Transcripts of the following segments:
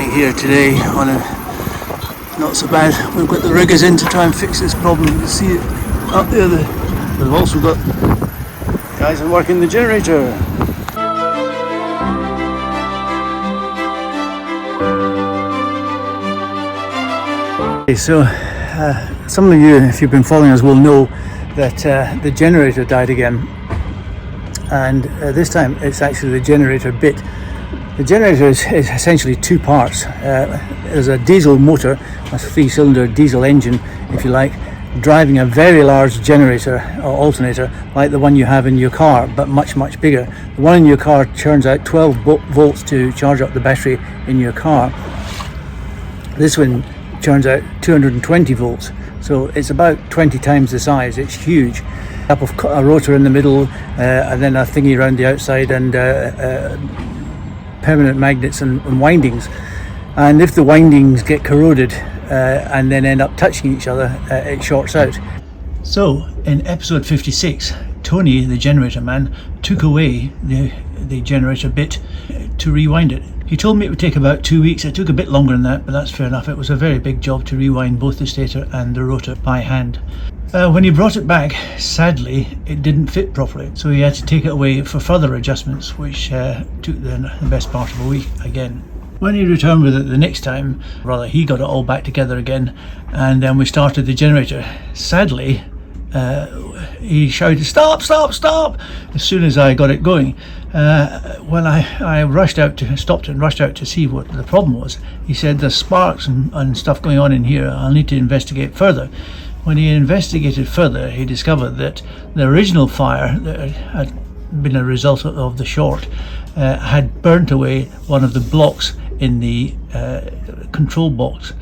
day here today on a not so bad. We've got the riggers in to try and fix this problem. You can see it up there. We've also got guys are working the generator. Okay, so some of you, if you've been following us, will know that the generator died again, and this time it's actually the generator bit. The generator is essentially two parts. There's a diesel motor, a 3-cylinder diesel engine, if you like, driving a very large generator or alternator like the one you have in your car, but much bigger. The one in your car churns out 12 volts to charge up the battery in your car. This one churns out 220 volts, so it's about 20 times the size. It's huge. Up of a rotor in the middle, and then a thingy around the outside, and permanent magnets and windings. And if the windings get corroded and then end up touching each other, it shorts out. So in episode 56, Tony, the generator man, took away the generator bit to rewind it. He told me it would take about 2 weeks. It took a bit longer than that, but that's fair enough. It was a very big job to rewind both the stator and the rotor by hand. When he brought it back, sadly, it didn't fit properly, so he had to take it away for further adjustments, which took the best part of a week again. When he returned with it the next time, he got it all back together again, and then we started the generator. Sadly, he shouted, "Stop, stop, stop!" as soon as I got it going. When I stopped and rushed out to see what the problem was, he said, "There's sparks and stuff going on in here. I'll need to investigate further." When he investigated further, he discovered that the original fire that had been a result of the short had burnt away one of the blocks in the control box,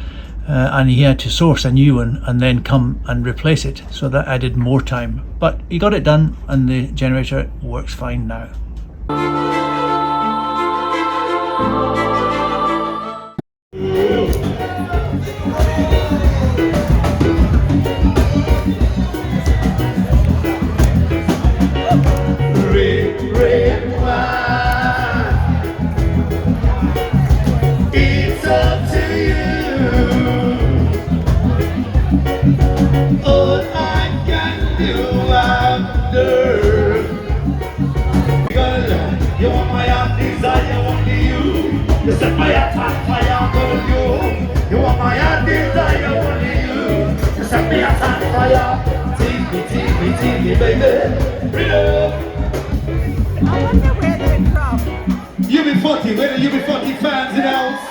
and he had to source a new one and then come and replace it, so that added more time. But he got it done, and the generator works fine now. You set my heart on fire for you. You want my heart desire only you. You set me heart on fire. Take me, baby. Bring up. I wonder where they're from. UB40, where the UB40 fans in the house?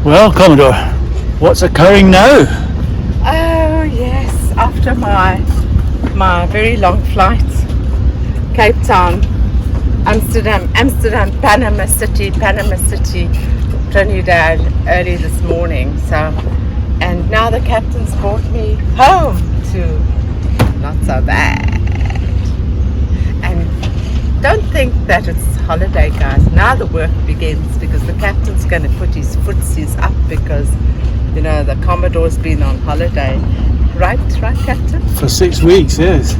Well, Commodore, what's occurring now? Oh yes, after my very long flight, Cape Town, Amsterdam, Panama City, Trinidad early this morning. So, and now the captain's brought me home to not so bad. And don't think that it's holiday, guys. Now the work begins because the captain's going to put his footsies up because, you know, the Commodore's been on holiday. Right, Captain? For 6 weeks, yes.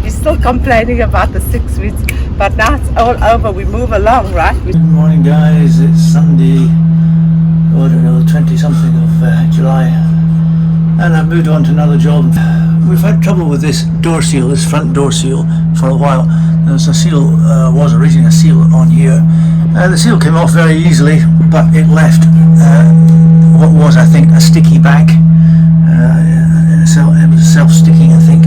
You're still complaining about the 6 weeks, but now it's all over. We move along, right? Good morning, guys. It's Sunday, I don't know, 20-something of July. And I've moved on to another job. We've had trouble with this door seal, this front door seal, for a while. There's a seal, was originally a seal on here. The seal came off very easily, but it left what was, I think, a sticky back. So it was self-sticking, I think.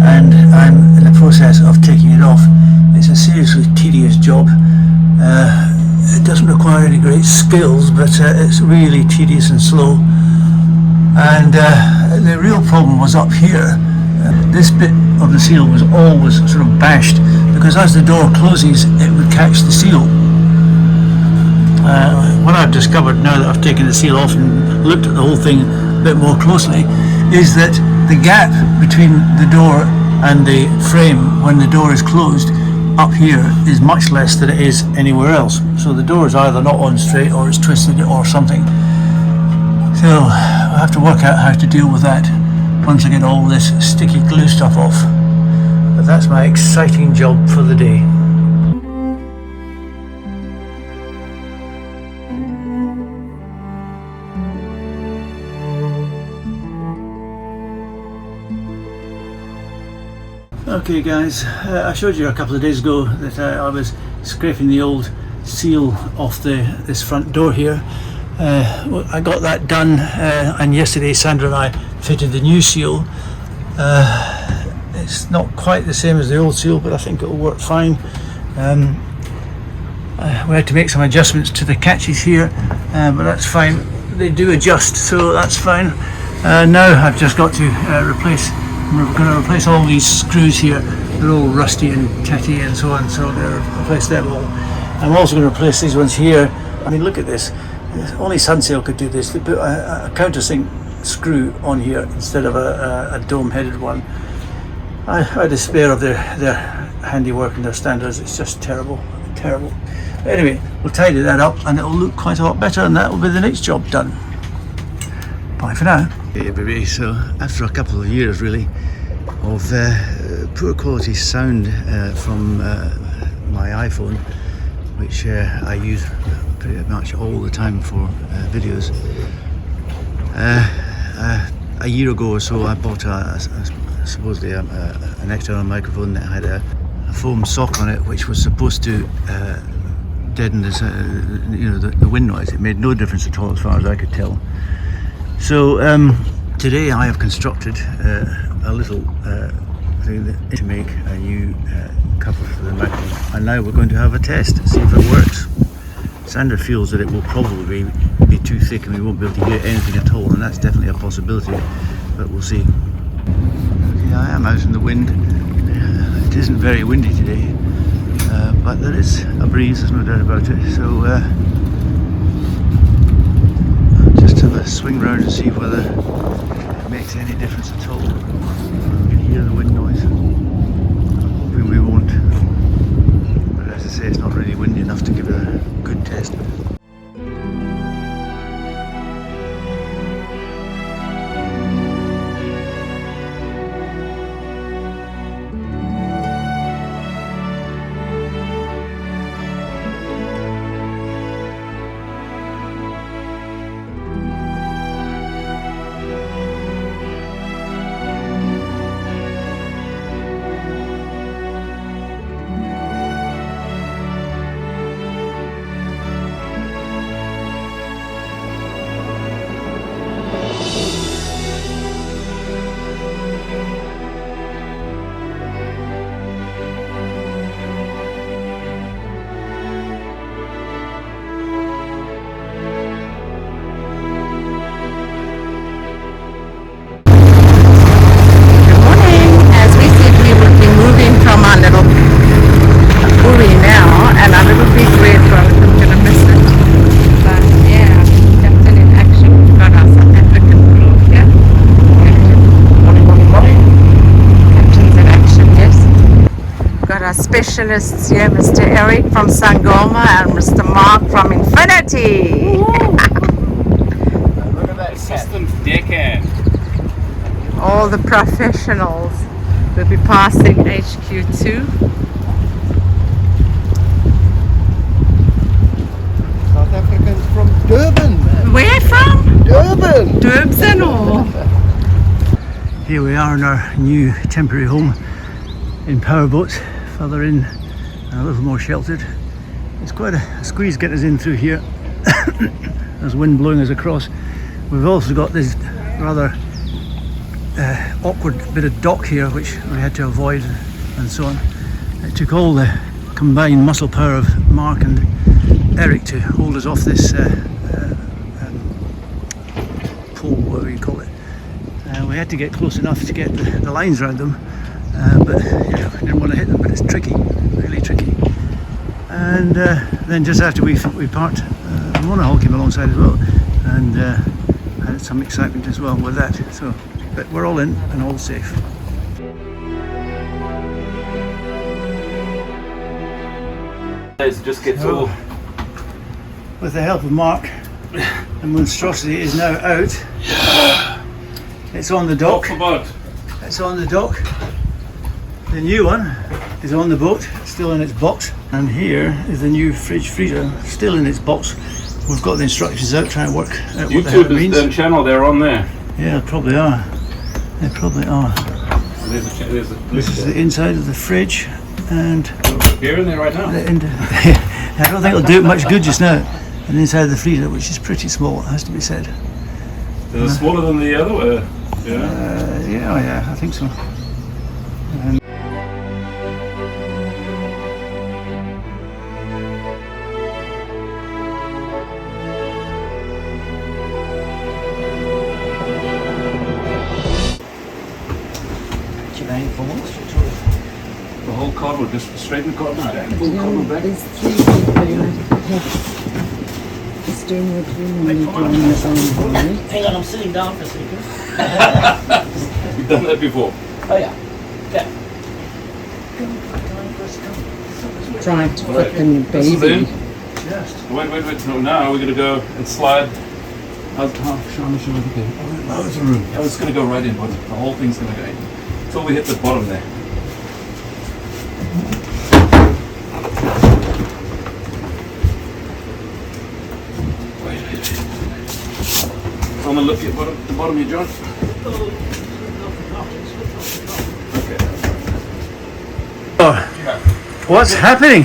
And I'm in the process of taking it off. It's a seriously tedious job. It doesn't require any great skills, but it's really tedious and slow. And the real problem was up here. This bit of the seal was always sort of bashed because as the door closes it would catch the seal. What I've discovered now that I've taken the seal off and looked at the whole thing a bit more closely is that the gap between the door and the frame when the door is closed up here is much less than it is anywhere else. So the door is either not on straight or it's twisted or something. So I have to work out how to deal with that once I get all this sticky glue stuff off. But that's my exciting job for the day. Okay guys, I showed you a couple of days ago that I was scraping the old seal off this front door here. I got that done and yesterday Sandra and I fitted the new seal. It's not quite the same as the old seal, but I think it'll work fine. We had to make some adjustments to the catches here, but that's fine. They do adjust, so that's fine. Now I've just got to we're going to replace all these screws here. They're all rusty and tatty and so on, so I'm going to replace them all. I'm also going to replace these ones here. I mean, look at this. Only Sunsail could do this. They put a countersink screw on here instead of a dome-headed one. I despair of their handiwork and their standards. It's just terrible. But anyway, we'll tidy that up and it'll look quite a lot better, and that will be the next job done. Bye for now. Hey everybody, so after a couple of years really of poor quality sound from my iPhone, which I use pretty much all the time for videos, a year ago or so I bought supposedly an external microphone that had a foam sock on it, which was supposed to deaden this, the wind noise. It made no difference at all as far as I could tell. So today I have constructed a little thing to make a new cover for the microphone, and now we're going to have a test, see if it works. Sandra feels that it will probably be too thick and we won't be able to hear anything at all, and that's definitely a possibility, but we'll see. Okay, I am out in the wind. It isn't very windy today, but there is a breeze, there's no doubt about it. So just have a swing round and see whether it makes any difference at all. You can hear the wind noise. I'm hoping we won't, but as I say, it's not really windy enough to give it a good test. our specialists here, Mr. Eric from Sangoma and Mr. Mark from Infinity. Look at that assistant deckhand. All the professionals will be passing HQ2. South Africans from Durban, man. Where from? Durban! Durbs and all. Here we are in our new temporary home in powerboats, further in and a little more sheltered. It's quite a squeeze getting us in through here. There's wind blowing us across. We've also got this rather awkward bit of dock here which we had to avoid and so on. It took all the combined muscle power of Mark and Eric to hold us off this pole, whatever you call it. We had to get close enough to get the lines around them, but yeah, we didn't want to hit them, but it's tricky, really tricky. And then just after we parked, the monohull came alongside as well, and had some excitement as well with that. So, but we're all in and all safe. It just gets all. With the help of Mark, the monstrosity is now out. It's on the dock. It's on the dock. The new one is on the boat, still in its box. And here is the new fridge freezer, still in its box. We've got the instructions out, trying to work out what the hell it means. YouTube channel, they're on there. Yeah, probably are. They probably are. There's a This is the inside of the fridge, and here in there right now. I don't think it'll do it much good just now. And inside of the freezer, which is pretty small, it has to be said. Is it smaller than the other one? Yeah. Yeah, I think so. The whole cardboard, just straighten the cardboard out. Pull the cardboard back. There's 3 people you have to have. Just doing what you normally do on your own, right? Hang on, I'm sitting down for a second. You've done that before. Oh yeah. Yeah. Try to put in your This is baby. in. Wait. No, now we're going to go and slide. How should I look at it? Oh, there's a room. Yeah, it's going to go right in. The whole thing's going to go in. Until we hit the bottom there. Wait. I'm going to look at the bottom here, John. Okay. Oh, what's happening?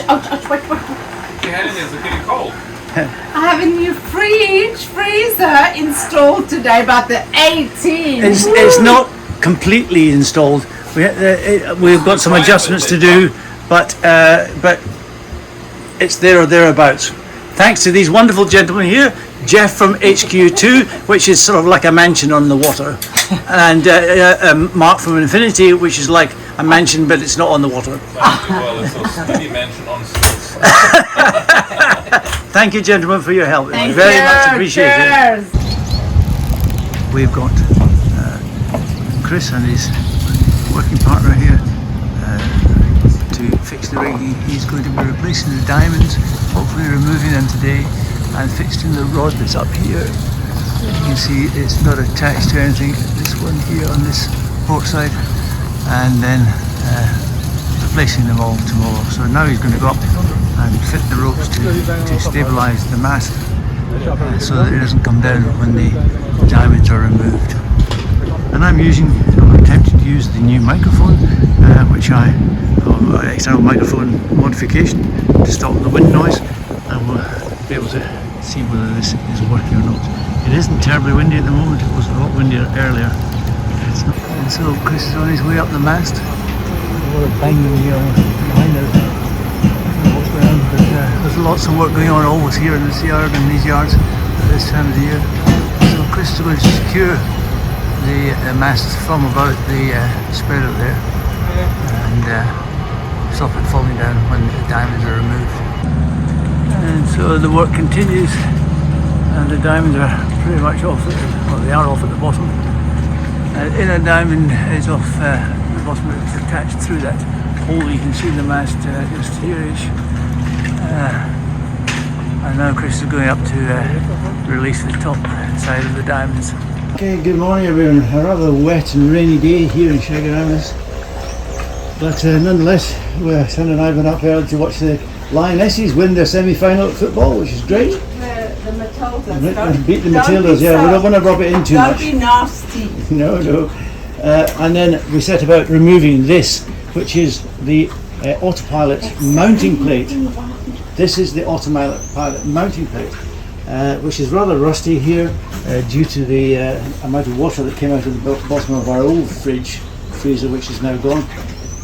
Ouch, wait. Your hand in there, is it getting cold? I have a new freezer installed today, about the 18. It's not completely installed. We've got some adjustments to do, but it's there or thereabouts. Thanks to these wonderful gentlemen here, Jeff from HQ2, which is sort of like a mansion on the water, and Mark from Infinity, which is like a mansion but it's not on the water. Well, it's a study mansion on stilts. Thank you, gentlemen, for your help. Thank Very you. much appreciated. Cheers. We've got Chris and his working partner here to fix the rig. He's going to be replacing the diamonds, hopefully removing them today, and fixing the rod that's up here. You can see it's not attached to anything, this one here on this port side, and then replacing them all tomorrow. So now he's going to go up and fit the ropes to stabilise the mast so that it doesn't come down when the diamonds are removed. And I'm attempting to use the new microphone, external microphone modification to stop the wind noise, and we'll be able to see whether this is working or not. It isn't terribly windy at the moment, it was a lot windier earlier. It's not. And so Chris is on his way up the mast. A lot of banging here behind us. But there's lots of work going on always here in this yard and these yards at this time of the year. So Chris is going to secure the masts from about the spreader there and stop it falling down when the diamonds are removed. And so the work continues, and the diamonds are pretty much off, they are off at the bottom. Inner diamond is off the bottom, it's attached through that pole. You can see the mast just here-ish. And now Chris is going up to release the top side of the diamonds. Okay, good morning everyone. A rather wet and rainy day here in Shagaramas. But nonetheless, Son and I have been up early to watch the Lionesses win their semi-final at football, which is great. The Matildas. Beat the Matildas, yeah. We don't want to rub it in too much. Don't be nasty. No. And then we set about removing this, which is the Autopilot mounting plate. This is the Autopilot mounting plate, which is rather rusty here due to the amount of water that came out of the bottom of our old freezer, which is now gone.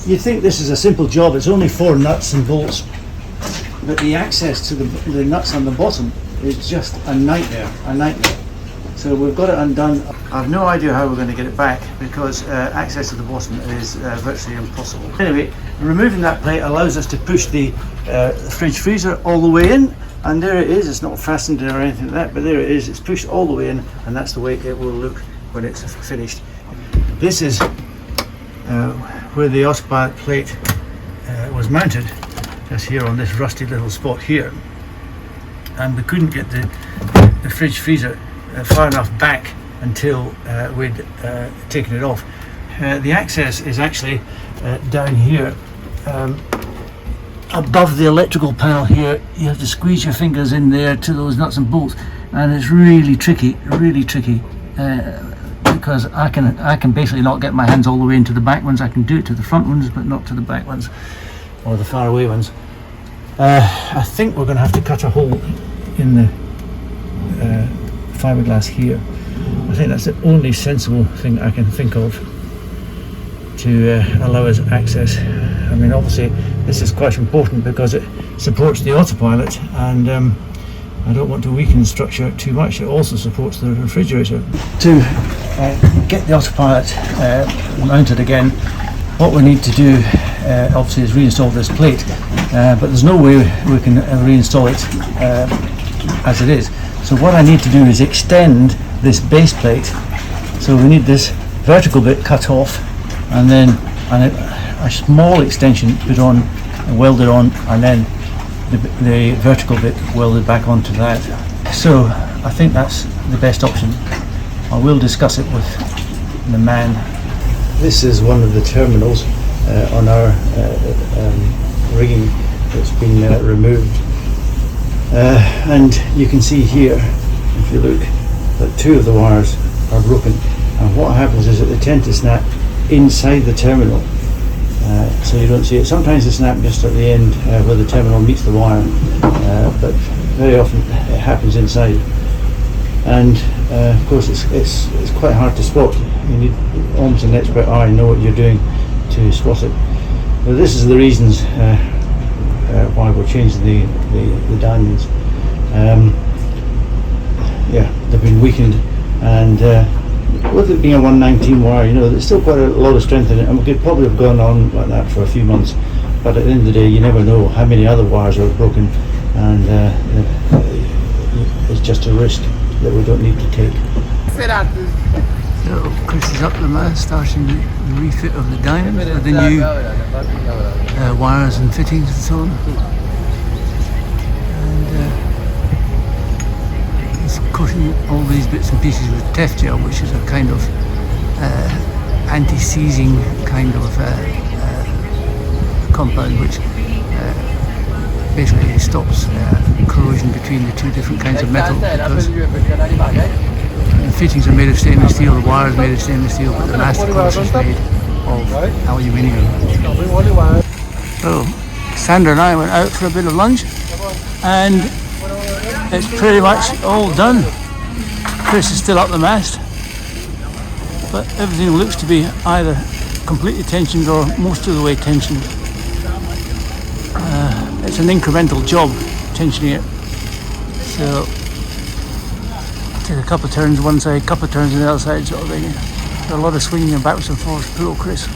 You'd think this is a simple job. It's only 4 nuts and bolts, but the access to the nuts on the bottom is just a nightmare. So we've got it undone. I've no idea how we're going to get it back because access to the bottom is virtually impossible. Anyway, removing that plate allows us to push the fridge freezer all the way in, and there it is. It's not fastened or anything like that, but there it is. It's pushed all the way in, and that's the way it will look when it's finished. This is where the Autopilot plate was mounted, just here on this rusty little spot here, and we couldn't get the fridge freezer far enough back until we'd taken it off. The access is actually down here above the electrical panel here. You have to squeeze your fingers in there to those nuts and bolts, and it's really tricky because I can basically not get my hands all the way into the back ones. I can do it to the front ones, but not to the back ones or the far away ones. I think we're going to have to cut a hole in the fiberglass here. I think that's the only sensible thing I can think of to allow us access. I mean, obviously this is quite important because it supports the Autopilot, and I don't want to weaken the structure too much. It also supports the refrigerator. To get the Autopilot mounted again, what we need to do obviously is reinstall this plate, but there's no way we can reinstall it as it is. So what I need to do is extend this base plate. So we need this vertical bit cut off, and then a small extension put on and welded on, and then the vertical bit welded back onto that. So I think that's the best option. I will discuss it with the man. This is one of the terminals on our rigging that's been removed. And you can see here, if you look, that 2 of the wires are broken, and what happens is that they tend to snap inside the terminal, so you don't see it. Sometimes they snap just at the end where the terminal meets the wire, but very often it happens inside, and of course it's quite hard to spot. You need almost an expert eye, know what you're doing to spot it. But this is the reasons why we're changing the diamonds. Yeah, they've been weakened, and with it being a 119 wire, there's still quite a lot of strength in it, and we could probably have gone on like that for a few months, but at the end of the day you never know how many other wires are broken, and it's just a risk that we don't need to take. So Chris is up the mast starting the refit of the diamond with the new wires and fittings and so on. And he's coating all these bits and pieces with Tef gel, which is a kind of anti-seizing kind of compound, which basically stops corrosion between the 2 different kinds of metal, because the fittings are made of stainless steel, the wires made of stainless steel, but the mast, of course, is made of aluminium. So Sandra and I went out for a bit of lunch, and it's pretty much all done. Chris is still up the mast, but everything looks to be either completely tensioned or most of the way tensioned. It's an incremental job tensioning it, so take a couple of turns one side, couple of turns on the other side, sort of thing. There's a lot of swinging and backwards and forwards. Poor Chris.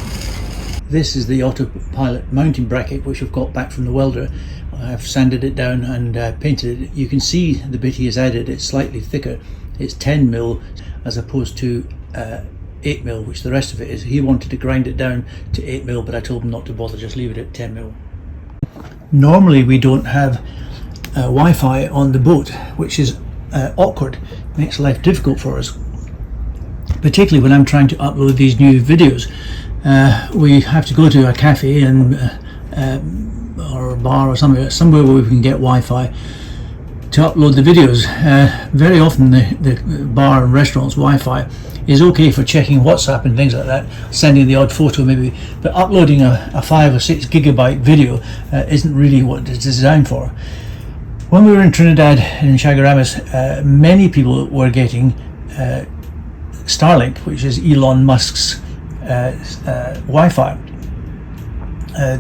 This is the Autopilot mounting bracket, which I've got back from the welder. I've sanded it down and painted it. You can see the bit he has added. It's slightly thicker. It's 10mm as opposed to 8mm, which the rest of it is. He wanted to grind it down to 8mm, but I told him not to bother, just leave it at 10mm. Normally we don't have Wi-Fi on the boat, which is awkward, makes life difficult for us, particularly when I'm trying to upload these new videos. We have to go to a cafe and or a bar or somewhere where we can get Wi-Fi to upload the videos. Very often the bar and restaurants Wi-Fi is okay for checking WhatsApp and things like that, sending the odd photo maybe, but uploading a 5 or 6 gigabyte video isn't really what it's designed for. When we were in Trinidad and in Chaguaramas, many people were getting Starlink, which is Elon Musk's Wi-Fi.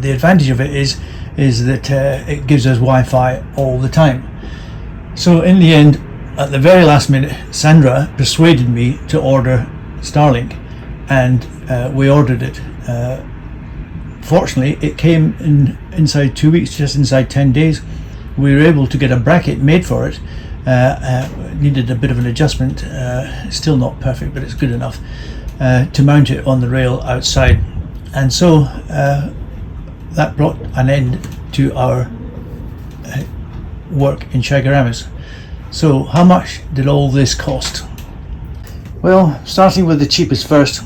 The advantage of it is that it gives us Wi-Fi all the time. So in the end, at the very last minute, Sandra persuaded me to order Starlink, and we ordered it. Fortunately, it came in inside 2 weeks, just inside 10 days. We were able to get a bracket made for it. Needed a bit of an adjustment, still not perfect, but it's good enough, to mount it on the rail outside. And so that brought an end to our work in Chaguaramas. So how much did all this cost? Well, starting with the cheapest first,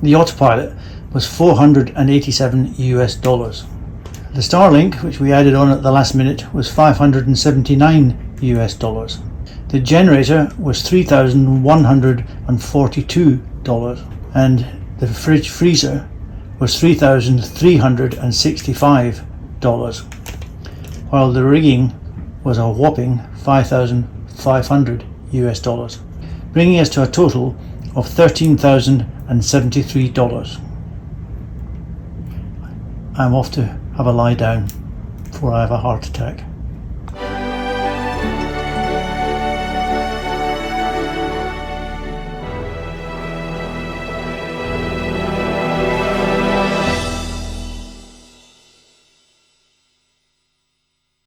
the Autopilot was $487 US. The Starlink, which we added on at the last minute, was $579 US. The generator was $3,142, and the fridge freezer was $3,365, while the rigging was a whopping $5,500 US, bringing us to a total of $13,073. I'm off to have a lie down before I have a heart attack.